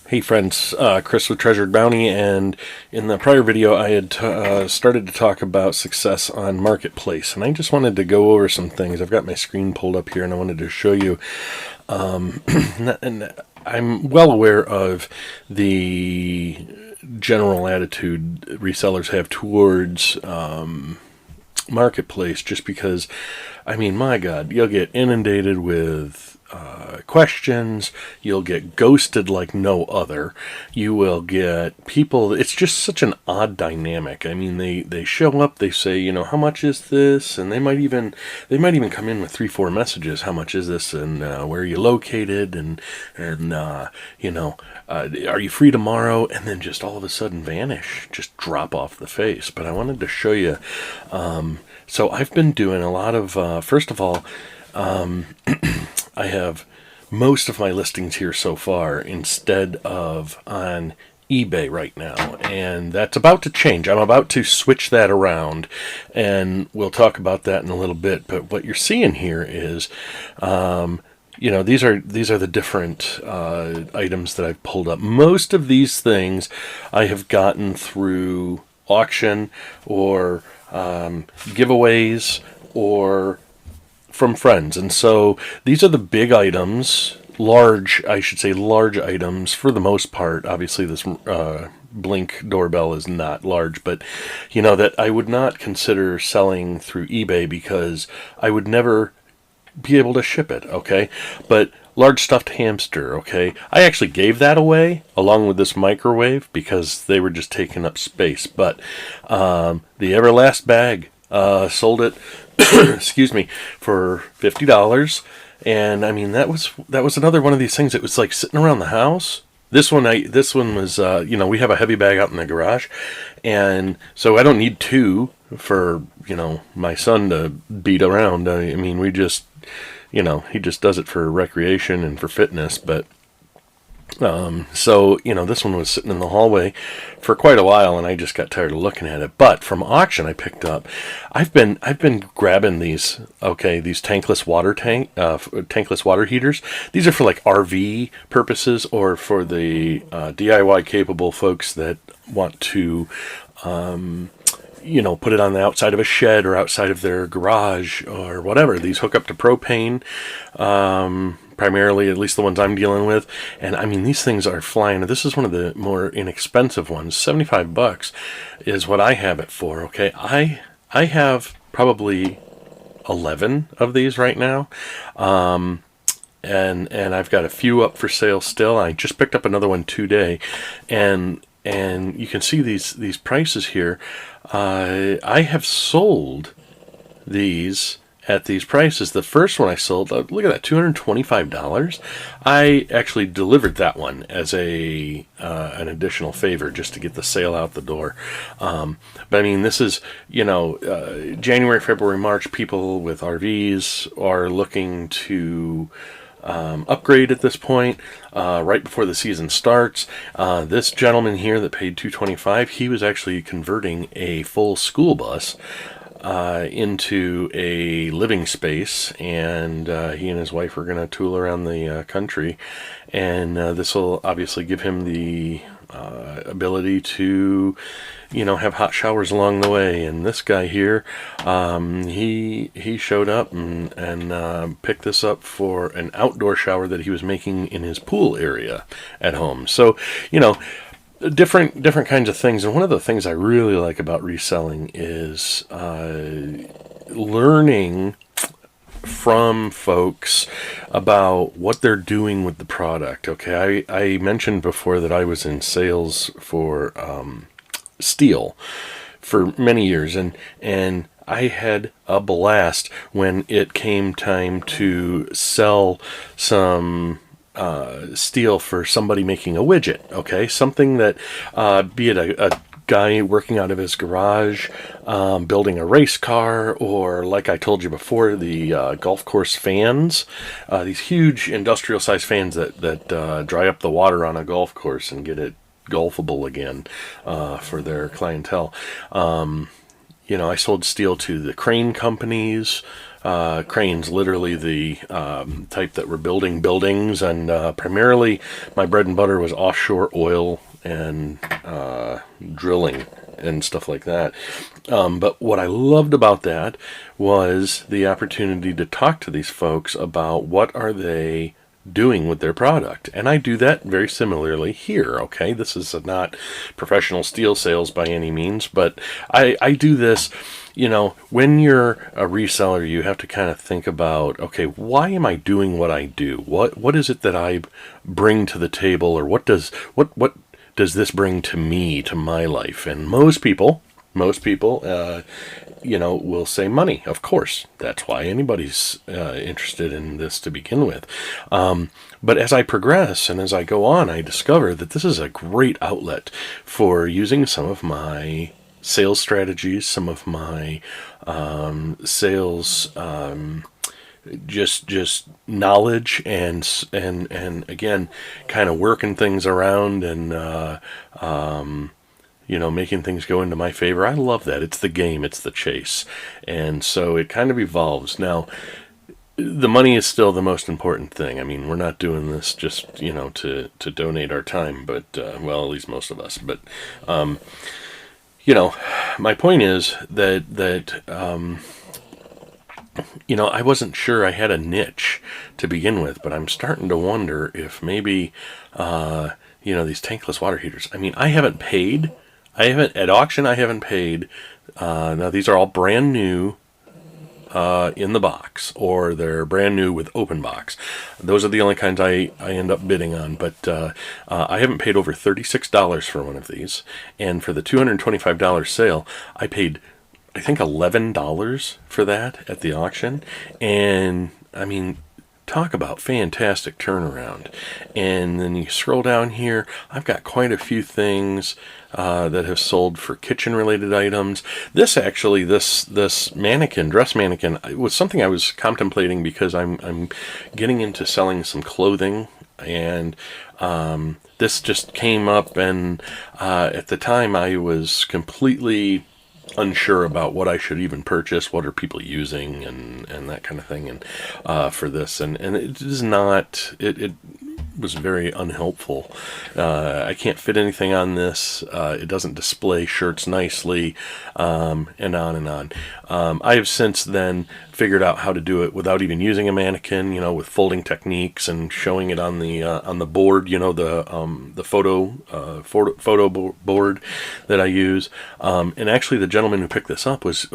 Hey friends, Chris with Treasured Bounty, and in the prior video I had started to talk about success on Marketplace, and I just wanted to go over some things. I've got my screen pulled up here and I wanted to show you, and I'm well aware of the general attitude resellers have towards Marketplace, just because, I mean, my God, you'll get inundated with questions, you'll get ghosted like no other, you will get people, it's just such an odd dynamic. I mean, they show up, they say, how much is this, and they might even come in with 3-4 messages. How much is this, and where are you located, and are you free tomorrow, and then just all of a sudden vanish, just drop off the face. But I wanted to show you, so I've been doing a lot of first of all, I have most of my listings here so far instead of on eBay right now, and that's about to change. I'm about to switch that around, and we'll talk about that in a little bit. But what you're seeing here is, these are the different items that I've pulled up. Most of these things I have gotten through auction or giveaways or from friends. And so these are the big items, large items for the most part. Obviously this Blink doorbell is not large, but that I would not consider selling through eBay because I would never be able to ship it, okay? But large stuffed hamster, okay? I actually gave that away along with this microwave because they were just taking up space. But the Everlast bag, sold it excuse me, for $50. And I mean, that was another one of these things that was like sitting around the house. This one was, we have a heavy bag out in the garage, and so I don't need two for, my son to beat around. I mean, we just, he just does it for recreation and for fitness. But so this one was sitting in the hallway for quite a while, and I just got tired of looking at it. But from auction, I picked up. I've been grabbing these. Okay, these tankless water heaters. These are for like RV purposes or for the DIY capable folks that want to, put it on the outside of a shed or outside of their garage or whatever. These hook up to propane. Primarily, at least the ones I'm dealing with. And I mean, these things are flying. This is one of the more inexpensive ones. $75 is what I have it for. Okay, I have probably 11 of these right now. And I've got a few up for sale still. I just picked up another one today, and you can see these prices here. I have sold these at these prices. The first one I sold, look at that, $225. I actually delivered that one as an additional favor just to get the sale out the door. But I mean, this is, January, February, March, people with RVs are looking to upgrade at this point, right before the season starts. This gentleman here that paid $225, he was actually converting a full school bus into a living space, and he and his wife are going to tool around the country, and this will obviously give him the ability to have hot showers along the way. And this guy here, he showed up and picked this up for an outdoor shower that he was making in his pool area at home. So different kinds of things. And one of the things I really like about reselling is learning from folks about what they're doing with the product. Okay, I mentioned before that I was in sales for steel for many years, and I had a blast when it came time to sell some steel for somebody making a widget. Okay, something that be it a guy working out of his garage, building a race car, or like I told you before, the golf course fans, these huge industrial size fans that dry up the water on a golf course and get it golfable again for their clientele. I sold steel to the crane companies, cranes, literally the type that were building buildings, and primarily my bread and butter was offshore oil and drilling and stuff like that. But what I loved about that was the opportunity to talk to these folks about what are they doing with their product. And I do that very similarly here, okay? This is not professional steel sales by any means, but I do this, when you're a reseller, you have to kind of think about, okay, why am I doing what I do? What is it that I bring to the table, or what does this bring to me, to my life? And most people, will say money. Of course, that's why anybody's interested in this to begin with. But as I progress and as I go on, I discover that this is a great outlet for using some of my sales strategies, some of my sales just knowledge, and again, kind of working things around and making things go into my favor. I love that. It's the game, it's the chase. And so it kind of evolves. Now, the money is still the most important thing. I mean, we're not doing this just, to donate our time, but, well, at least most of us. But, my point is that I wasn't sure I had a niche to begin with, but I'm starting to wonder if maybe, these tankless water heaters. I mean, I haven't paid. At auction, I haven't paid. Now, these are all brand new in the box, or they're brand new with open box. Those are the only kinds I end up bidding on, but I haven't paid over $36 for one of these. And for the $225 sale, I paid, I think, $11 for that at the auction. And, I mean, talk about fantastic turnaround. And then you scroll down here, I've got quite a few things that have sold for kitchen-related items. This mannequin, dress mannequin, was something I was contemplating because I'm getting into selling some clothing, and this just came up, and at the time I was completely unsure about what I should even purchase, what are people using, and that kind of thing, and for this, and it is not, it was very unhelpful. I can't fit anything on this. It doesn't display shirts nicely, and on and on. I have since then figured out how to do it without even using a mannequin, with folding techniques and showing it on the board, the photo board that I use. And actually, the gentleman who picked this up was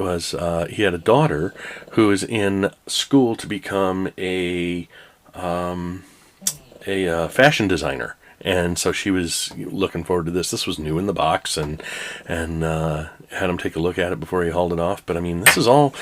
he had a daughter who is in school to become a fashion designer, and so she was looking forward to this. This was new in the box, and had him take a look at it before he hauled it off. But I mean, this is all.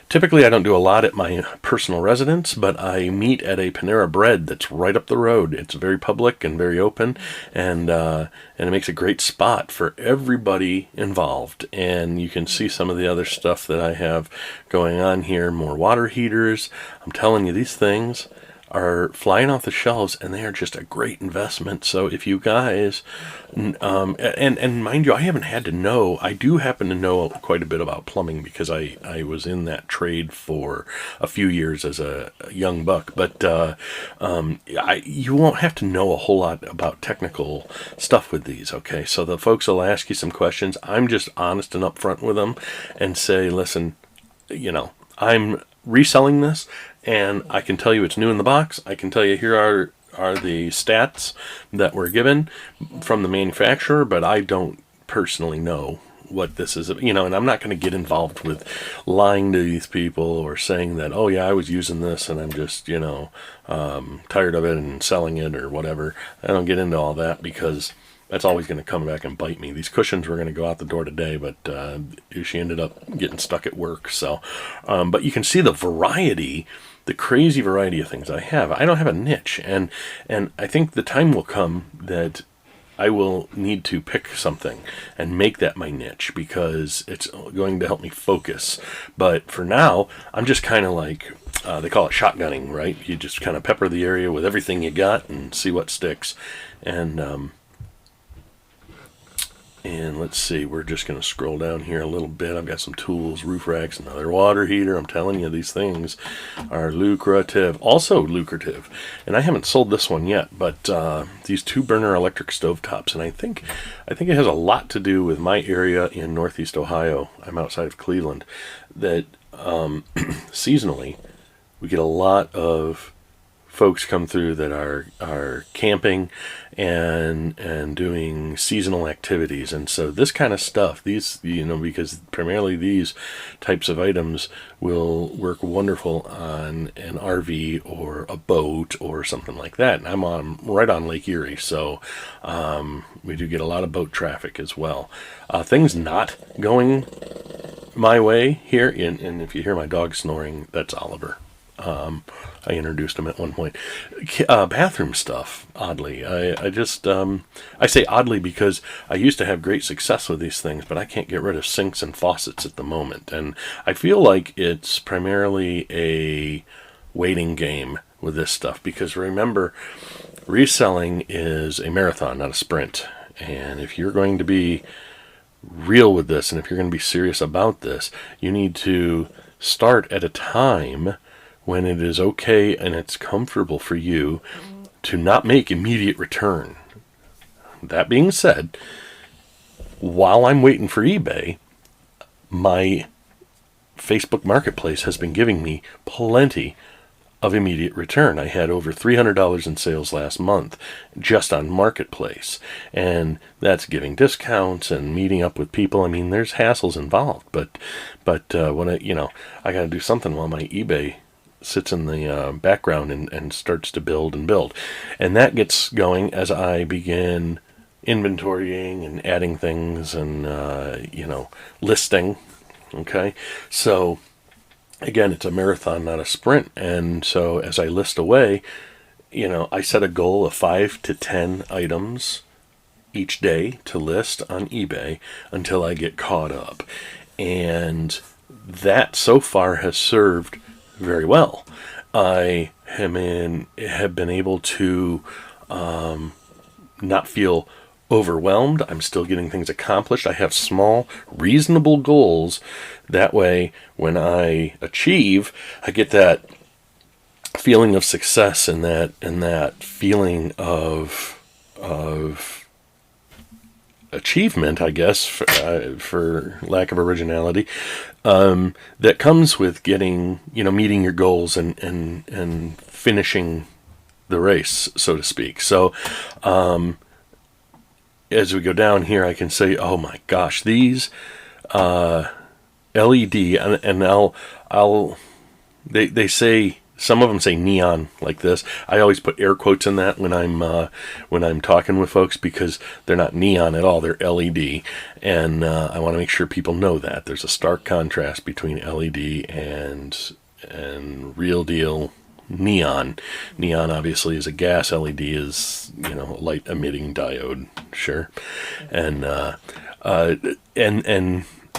Typically, I don't do a lot at my personal residence, but I meet at a Panera Bread that's right up the road. It's very public and very open, and it makes a great spot for everybody involved. And you can see some of the other stuff that I have going on here. More water heaters. I'm telling you, these things are flying off the shelves, and they are just a great investment. So if you guys, and mind you, I haven't had to know. I do happen to know quite a bit about plumbing because I was in that trade for a few years as a young buck. But you won't have to know a whole lot about technical stuff with these. Okay, so the folks will ask you some questions. I'm just honest and upfront with them, and say, listen, I'm reselling this, and I can tell you it's new in the box. I can tell you here are the stats that were given from the manufacturer, but I don't personally know what this is, and I'm not going to get involved with lying to these people or saying that, oh yeah, I was using this and I'm just, tired of it and selling it or whatever. I don't get into all that because that's always going to come back and bite me. These cushions were going to go out the door today, but she ended up getting stuck at work. So, but you can see the variety, the crazy variety of things I have. I don't have a niche, and I think the time will come that I will need to pick something and make that my niche because it's going to help me focus. But for now, I'm just kind of like, they call it shotgunning, right? You just kind of pepper the area with everything you got and see what sticks. And And let's see, we're just going to scroll down here a little bit. I've got some tools, roof racks, another water heater. I'm telling you, these things are lucrative. Also lucrative. And I haven't sold this one yet, but these 2-burner electric stovetops. And I think it has a lot to do with my area in Northeast Ohio. I'm outside of Cleveland. That seasonally, we get a lot of folks come through that are camping and doing seasonal activities. And so this kind of stuff, these, because primarily these types of items will work wonderful on an RV or a boat or something like that. And I'm right on Lake Erie, so we do get a lot of boat traffic as well. Things not going my way here, and if you hear my dog snoring, that's Oliver. I introduced him at one point. Bathroom stuff, oddly. I say oddly because I used to have great success with these things, but I can't get rid of sinks and faucets at the moment. And I feel like it's primarily a waiting game with this stuff, because remember, reselling is a marathon, not a sprint. And if you're going to be real with this, and if you're going to be serious about this, you need to start at a time when it is okay and it's comfortable for you to not make immediate return. That being said, while I'm waiting for eBay, my Facebook Marketplace has been giving me plenty of immediate return. I had over $300 in sales last month just on Marketplace, and that's giving discounts and meeting up with people. I mean, there's hassles involved, but when I got to do something while my eBay sits in the background and starts to build, and that gets going as I begin inventorying and adding things and listing. Okay, so again, it's a marathon, not a sprint. And so as I list away, I set a goal of 5 to 10 items each day to list on eBay until I get caught up. And that so far has served very well. I have been able to not feel overwhelmed. I'm still getting things accomplished. I have small, reasonable goals. That way, when I achieve, I get that feeling of success and that feeling of achievement, I guess, for lack of originality, that comes with getting, meeting your goals and finishing the race, so to speak. So, as we go down here, I can say, oh my gosh, these LED, and they say, some of them say neon like this. I always put air quotes in that when I'm talking with folks, because they're not neon at all, they're LED, and I want to make sure people know that there's a stark contrast between LED and real deal neon. Neon obviously is a gas. LED is, a light emitting diode. Sure. And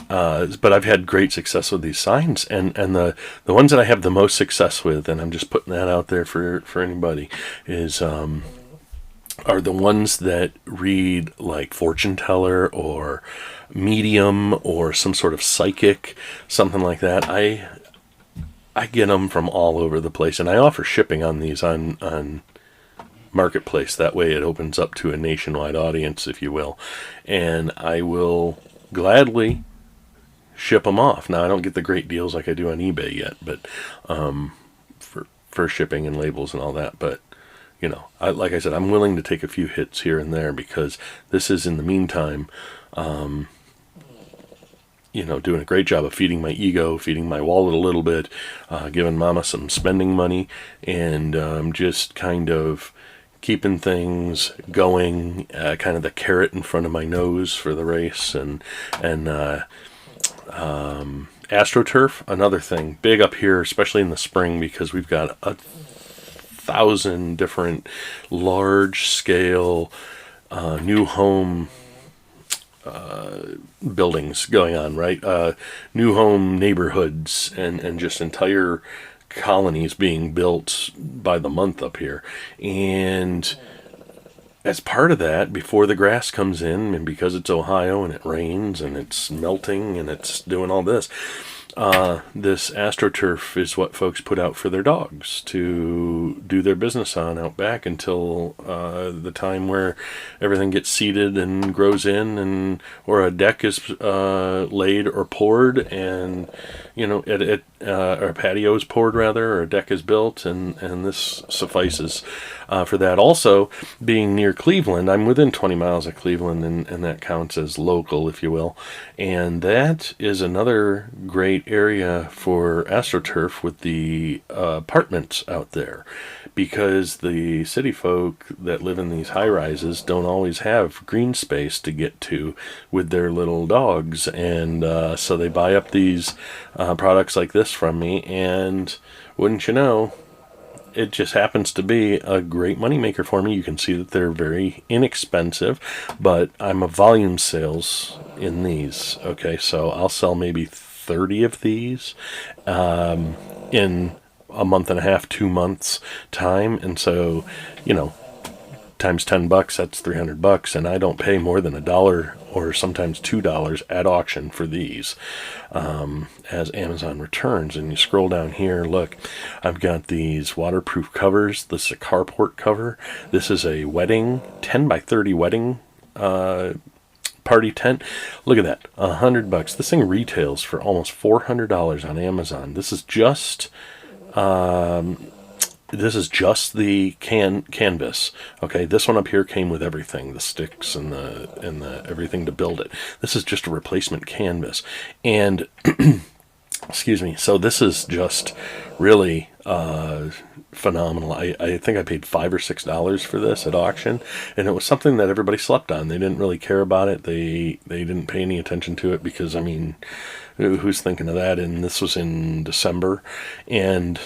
but I've had great success with these signs, and the ones that I have the most success with, and I'm just putting that out there for anybody, is are the ones that read like fortune teller or medium or some sort of psychic, something like that. I get them from all over the place, and I offer shipping on these on Marketplace. That way it opens up to a nationwide audience, if you will, and I will gladly ship them off. Now, I don't get the great deals like I do on eBay yet, but for shipping and labels and all that, but like I said, I'm willing to take a few hits here and there, because this is, in the meantime, doing a great job of feeding my ego, feeding my wallet a little bit, giving mama some spending money, and just kind of keeping things going, kind of the carrot in front of my nose for the race, and AstroTurf, another thing, big up here, especially in the spring, because we've got 1,000 different large-scale new home buildings going on, right? New home neighborhoods and just entire colonies being built by the month up here. And as part of that, before the grass comes in, and because it's Ohio and it rains and it's melting and it's doing all this, this AstroTurf is what folks put out for their dogs to do their business on out back until the time where everything gets seeded and grows in, and or a deck is laid or poured, and or a patio is poured rather, or a deck is built, and this suffices for that. Also, being near Cleveland, I'm within 20 miles of Cleveland, and that counts as local, if you will. And that is another great area for AstroTurf with the apartments out there, because the city folk that live in these high rises don't always have green space to get to with their little dogs, and so they buy up these products like this from me, and wouldn't you know, it just happens to be a great moneymaker for me. You can see that they're very inexpensive, but I'm a volume sales in these. Okay, so I'll sell maybe 30 of these in a month and a half, 2 months time, and so times $10, that's $300, and I don't pay more than $1 or sometimes $2 at auction for these as Amazon returns. And you scroll down here, look, I've got these waterproof covers. This is a carport cover. This is a wedding, 10 by 30 wedding party tent. Look at that, $100. This thing retails for almost $400 on Amazon. This is just the canvas. Okay, this one up here came with everything, the sticks and the everything to build it. This is just a replacement canvas. And excuse me. So this is just really phenomenal. I think I paid $5 or $6 for this at auction, and it was something that everybody slept on. They didn't really care about it. They didn't pay any attention to it because, I mean, who's thinking of that? And this was in December, and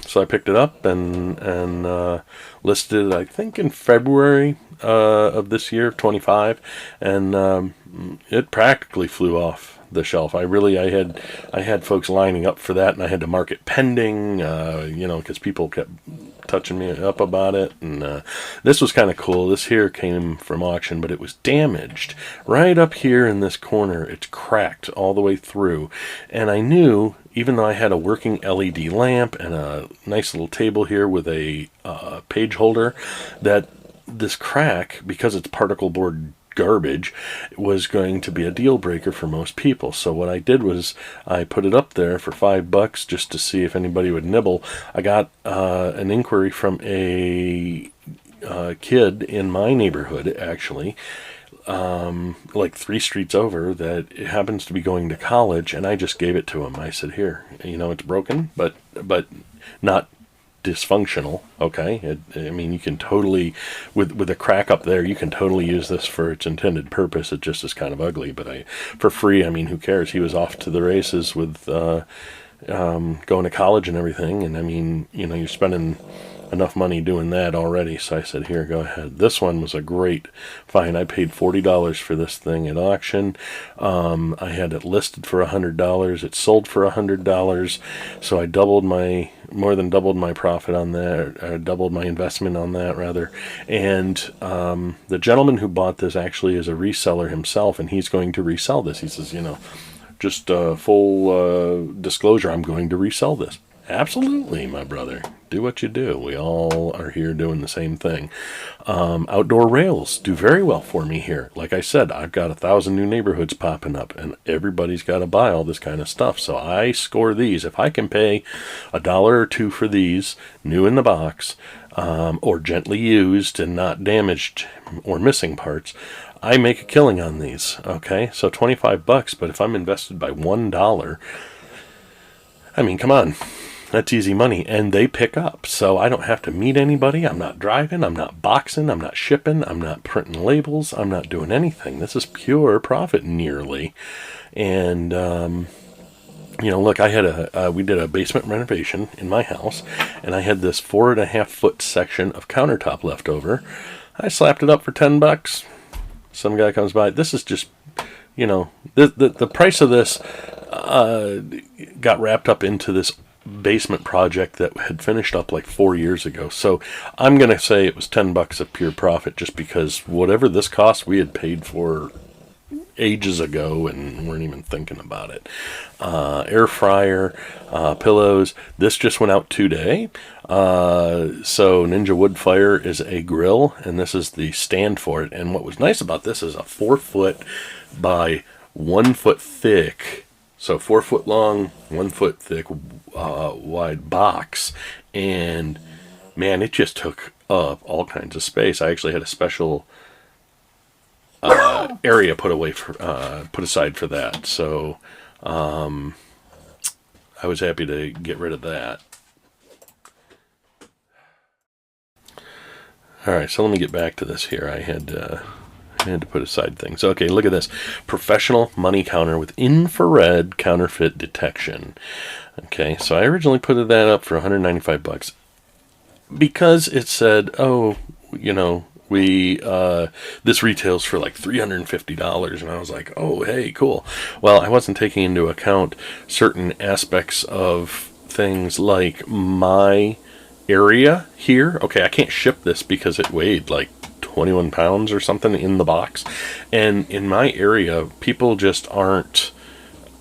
so I picked it up and listed it, I think, in February of this year, 25, and it practically flew off the shelf. I had folks lining up for that, and I had to mark it pending, because people kept touching me up about it. And this was kind of cool. This here came from auction, but it was damaged right up here in this corner. It's cracked all the way through, and I knew, even though I had a working LED lamp and a nice little table here with a page holder, that this crack, because it's particle board garbage, was going to be a deal breaker for most people. So what I did was I put it up there for $5 just to see if anybody would nibble. I got an inquiry from a kid in my neighborhood, actually, like 3 streets over, that happens to be going to college, and I just gave it to him. I said, here, it's broken, but not dysfunctional. Okay, I mean, you can totally, with a crack up there, you can totally use this for its intended purpose. It just is kind of ugly, but for free, I mean, who cares? He was off to the races with going to college and everything, and I mean, you're spending enough money doing that already. So I said, here, go ahead. This one was a great find. I paid $40 for this thing at auction. I had it listed for $100. It sold for $100. So I more than doubled my profit on that, or doubled my investment on that, rather. And the gentleman who bought this actually is a reseller himself, and he's going to resell this. He says, just full disclosure, I'm going to resell this. Absolutely, my brother. Do what you do. We all are here doing the same thing. Outdoor rails do very well for me here. Like I said, I've got 1,000 new neighborhoods popping up, and everybody's got to buy all this kind of stuff. So I score these. If I can pay $1 or $2 for these, new in the box, or gently used and not damaged or missing parts, I make a killing on these. Okay, so $25. But if I'm invested by $1, I mean, come on. That's easy money, and they pick up, so I don't have to meet anybody. I'm not driving, I'm not boxing, I'm not shipping, I'm not printing labels, I'm not doing anything. This is pure profit, nearly. And look, I had we did a basement renovation in my house, and I had this 4.5-foot section of countertop left over. I slapped it up for $10. Some guy comes by. This is just, the price of this got wrapped up into this basement project that had finished up like 4 years ago. So I'm going to say it was $10 of pure profit, just because whatever this cost we had paid for ages ago and weren't even thinking about it. Air fryer, pillows. This just went out today. So Ninja Woodfire is a grill, and this is the stand for it. And what was nice about this is a 4 foot by 1 foot thick, so 4 foot long, 1 foot thick, wide box. And man, it just took up all kinds of space. I actually had a special area put aside for that. So I was happy to get rid of that. All right, so let me get back to this here. I had to put aside things. Okay, look at this. Professional money counter with infrared counterfeit detection. Okay, so I originally put that up for $195 because it said, oh, this retails for like $350, and I was like, oh, hey, cool. Well, I wasn't taking into account certain aspects of things like my area here. Okay, I can't ship this because it weighed like 21 pounds or something in the box, and in my area, people just aren't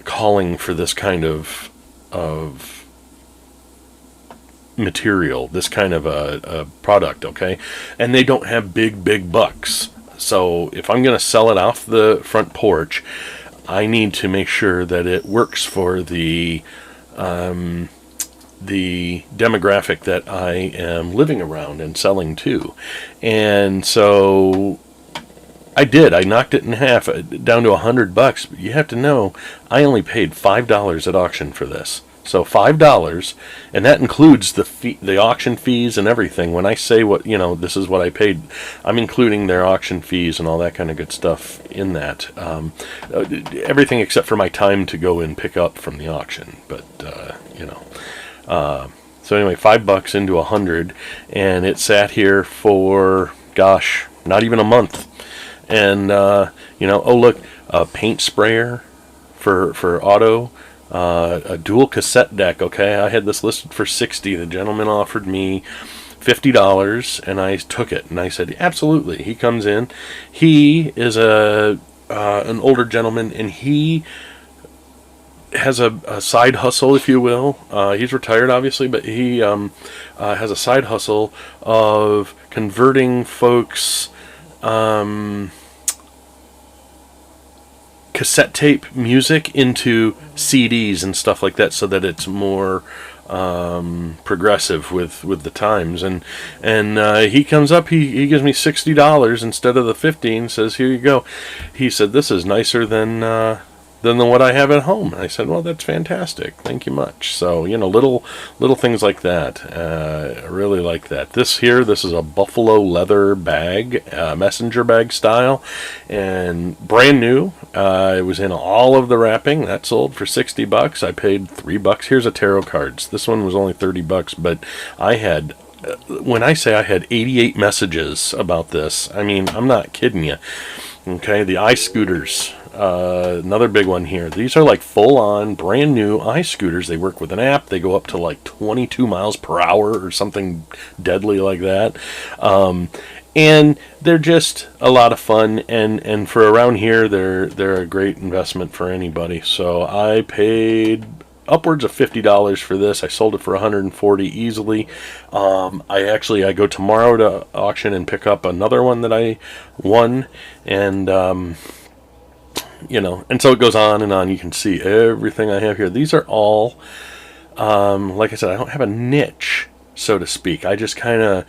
calling for this kind of material, this kind of a product, okay? And they don't have big bucks. So if I'm going to sell it off the front porch, I need to make sure that it works for the demographic that I am living around and selling to. And so I did. I knocked it in half, down to $100. But you have to know, I only paid $5 at auction for this. So $5, and that includes the auction fees and everything. When I say this is what I paid, I'm including their auction fees and all that kind of good stuff in that. Everything except for my time to go and pick up from the auction. But so anyway, $5 into $100, and it sat here for not even a month. And oh look, a paint sprayer for auto. A dual cassette deck. Okay, I had this listed for $60. The gentleman offered me $50, and I took it. And I said, absolutely. He comes in. He is an older gentleman, and he has a side hustle, if you will. He's retired, obviously, but he has a side hustle of converting folks' cassette tape music into CDs and stuff like that, so that it's more progressive with the times. And he comes up, he gives me $60 instead of the $50, and says, here you go. He said, this is nicer than what I have at home. And I said, well, that's fantastic, thank you much. So little things like that. I really like that. This is a buffalo leather bag, messenger bag style, and brand new. It was in all of the wrapping. That sold for $60. I paid $3. Here's a tarot cards. This one was only $30, but I had, when I say I had 88 messages about this, I mean, I'm not kidding you. Okay, the iScooters. Another big one here. These are like full-on, brand new iScooters. They work with an app. They go up to like 22 miles per hour or something deadly like that. And they're just a lot of fun. And for around here, they're a great investment for anybody. So I paid upwards of $50 for this. I sold it for $140 easily. I go tomorrow to auction and pick up another one that I won, and and so it goes on and on. You can see everything I have here. These are all, like I said, I don't have a niche, so to speak. I just kind of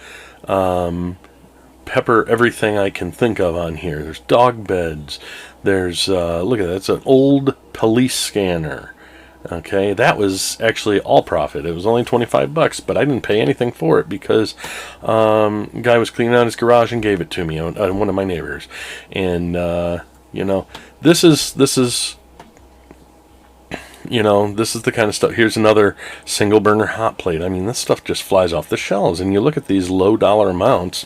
pepper everything I can think of on here. There's dog beds. There's look at that. It's an old police scanner. Okay, that was actually all profit. It was only $25, but I didn't pay anything for it because a guy was cleaning out his garage and gave it to me, one of my neighbors. And this is this is the kind of stuff. Here's another single burner hot plate. I mean, this stuff just flies off the shelves, and you look at these low dollar amounts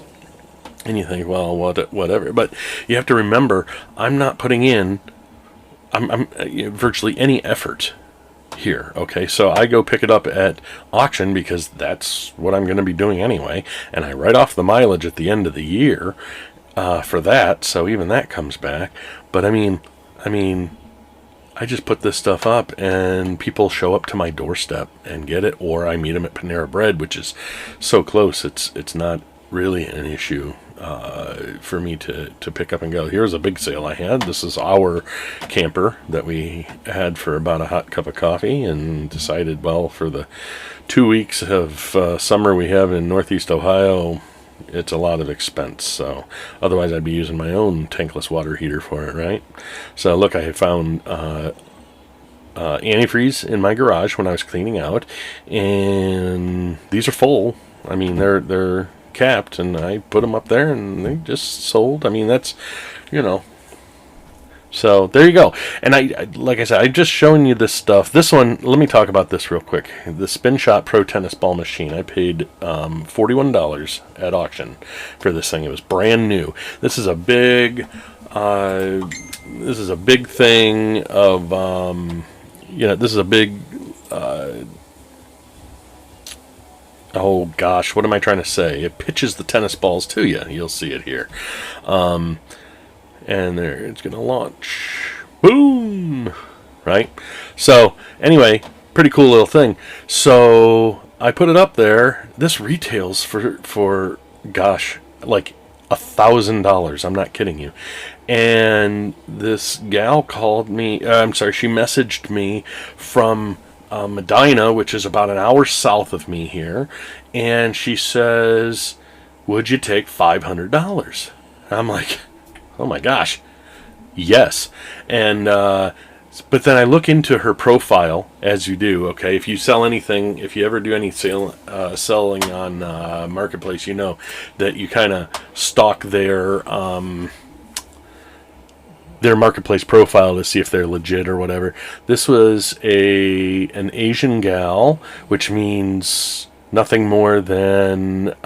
and you think, well, whatever. But you have to remember, I'm not putting in virtually any effort here. Okay, so I go pick it up at auction because that's what I'm going to be doing anyway, and I write off the mileage at the end of the year for that, so even that comes back. But I mean, I just put this stuff up, and people show up to my doorstep and get it, or I meet them at Panera Bread, which is so close. It's not really an issue for me to pick up and go. Here's a big sale I had. This is our camper that we had for about a hot cup of coffee, and decided, well, for the 2 weeks of summer we have in Northeast Ohio, it's a lot of expense. So otherwise I'd be using my own tankless water heater for it, right? So look, I found antifreeze in my garage when I was cleaning out, and these are full. I mean, they're capped, and I put them up there, and they just sold. I mean, that's, so there you go. And I like I said, I'm just showing you this stuff. This one, let me talk about this real quick. The Spin Shot Pro Tennis Ball Machine. I paid $41 at auction for this thing. It was brand new. This is a big thing of this is a big oh gosh, what am I trying to say? It pitches the tennis balls to you. You'll see it here. And there, it's going to launch. Boom! Right? So, anyway, pretty cool little thing. So, I put it up there. This retails for gosh, like $1,000. I'm not kidding you. And this gal called me, she messaged me from Medina, which is about an hour south of me here, and she says, would you take $500? I'm like, oh my gosh, yes. And but then I look into her profile, as you do. Okay, if you sell anything, if you ever do any selling on Marketplace, you know that you kind of stalk their Marketplace profile to see if they're legit or whatever. This was an Asian gal, which means nothing more than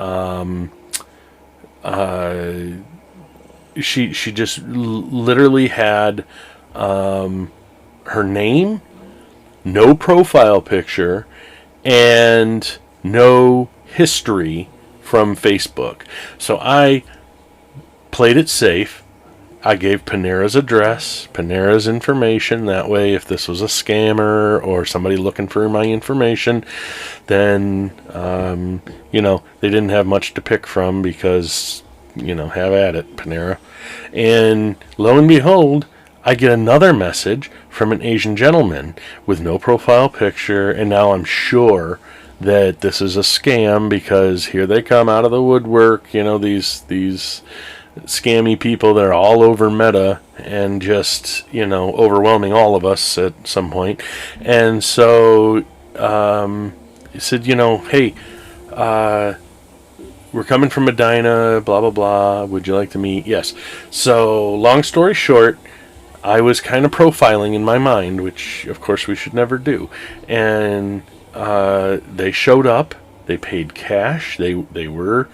she just literally had her name, no profile picture, and no history from Facebook. So I played it safe. I gave Panera's address, Panera's information. That way, if this was a scammer or somebody looking for my information, then, they didn't have much to pick from because, have at it, Panera. And lo and behold, I get another message from an Asian gentleman with no profile picture, and now I'm sure that this is a scam because here they come out of the woodwork, these scammy people. They're all over Meta and just overwhelming all of us at some point. And so he said, hey, we're coming from Medina, blah blah blah, would you like to meet? Yes. So long story short, I was kind of profiling in my mind, which of course we should never do, and they showed up. They paid cash. They were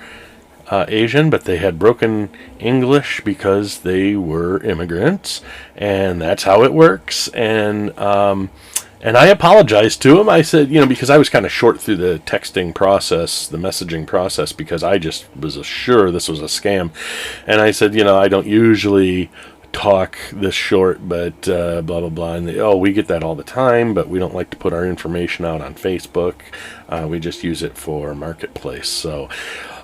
Asian, but they had broken English because they were immigrants, and that's how it works. And I apologized to him. I said, because I was kind of short through the texting process, the messaging process, because I just was sure this was a scam. And I said, I don't usually talk this short, but blah blah blah. And we get that all the time, but we don't like to put our information out on Facebook. We just use it for Marketplace. So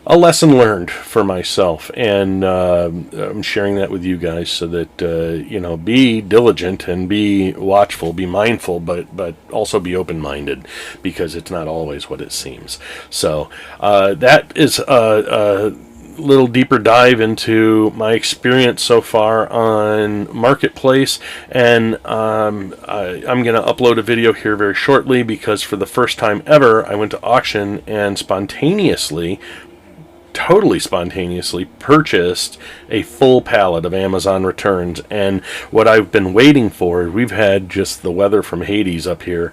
a lesson learned for myself, and I'm sharing that with you guys so that be diligent and be watchful, be mindful, but also be open-minded, because it's not always what it seems. So that is a little deeper dive into my experience so far on Marketplace, and I'm going to upload a video here very shortly, because for the first time ever I went to auction and totally spontaneously purchased a full pallet of Amazon returns. And what I've been waiting for, we've had just the weather from Hades up here,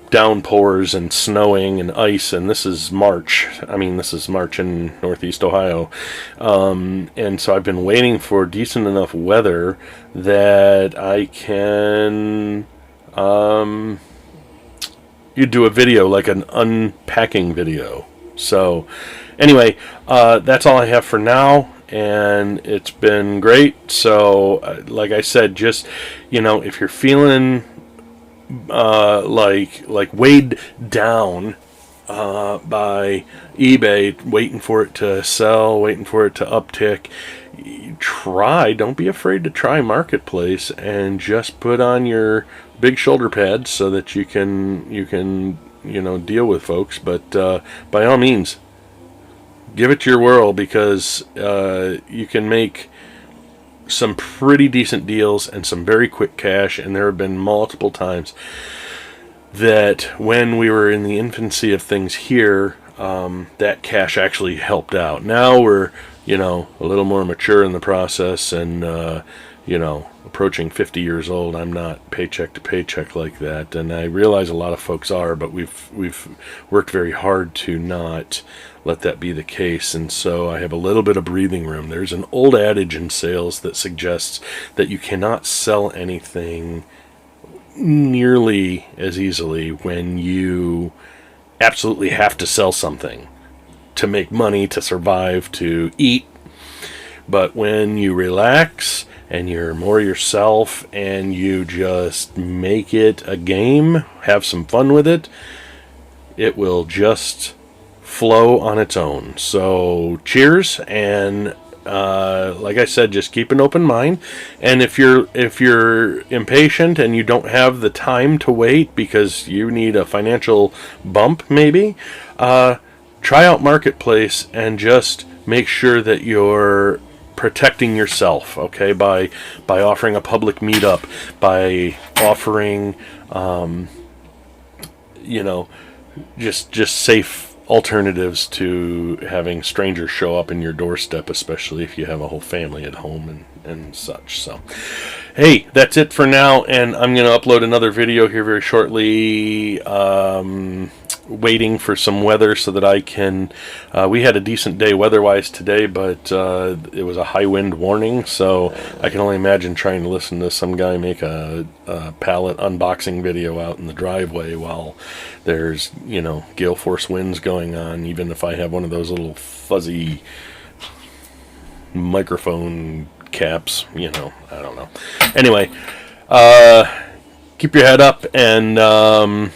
downpours and snowing and ice, and this is March. This is March in Northeast Ohio. And so I've been waiting for decent enough weather that I can you'd do a video, like an unpacking video. So anyway, that's all I have for now, and it's been great. So like I said, just, if you're feeling like weighed down by eBay, waiting for it to sell, waiting for it to uptick, don't be afraid to try Marketplace, and just put on your big shoulder pads so that you can deal with folks. But by all means, give it your whirl, because you can make some pretty decent deals and some very quick cash. And there have been multiple times that when we were in the infancy of things here, that cash actually helped out. Now we're a little more mature in the process, and approaching 50 years old. I'm not paycheck to paycheck like that, and I realize a lot of folks are, but we've worked very hard to not let that be the case, and so I have a little bit of breathing room. There's an old adage in sales that suggests that you cannot sell anything nearly as easily when you absolutely have to sell something to make money, to survive, to eat. But when you relax and you're more yourself and you just make it a game, have some fun with it, it will just flow on its own. So cheers, and like I said, just keep an open mind. And if you're impatient and you don't have the time to wait because you need a financial bump, maybe try out Marketplace and just make sure that you're protecting yourself, okay, by offering a public meetup, by offering just safe alternatives to having strangers show up in your doorstep, especially if you have a whole family at home and such. So hey, that's it for now, and I'm going to upload another video here very shortly, waiting for some weather so that I can, we had a decent day weather-wise today, but it was a high wind warning, so I can only imagine trying to listen to some guy make a pallet unboxing video out in the driveway while there's, gale force winds going on, even if I have one of those little fuzzy microphone caps, I don't know. Anyway, keep your head up, and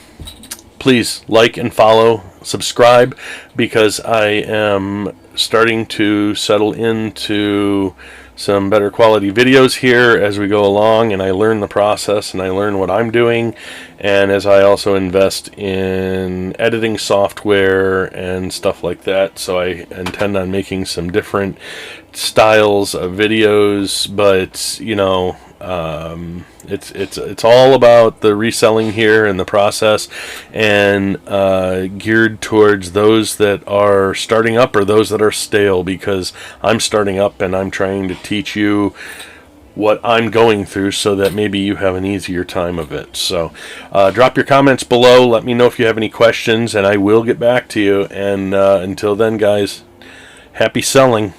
please like and follow, subscribe, because I am starting to settle into some better quality videos here as we go along, and I learn the process and I learn what I'm doing, and as I also invest in editing software and stuff like that. So I intend on making some different styles of videos, but it's all about the reselling here and the process, and geared towards those that are starting up or those that are stale, because I'm starting up and I'm trying to teach you what I'm going through so that maybe you have an easier time of it. So drop your comments below, let me know if you have any questions, and I will get back to you. And until then, guys, happy selling.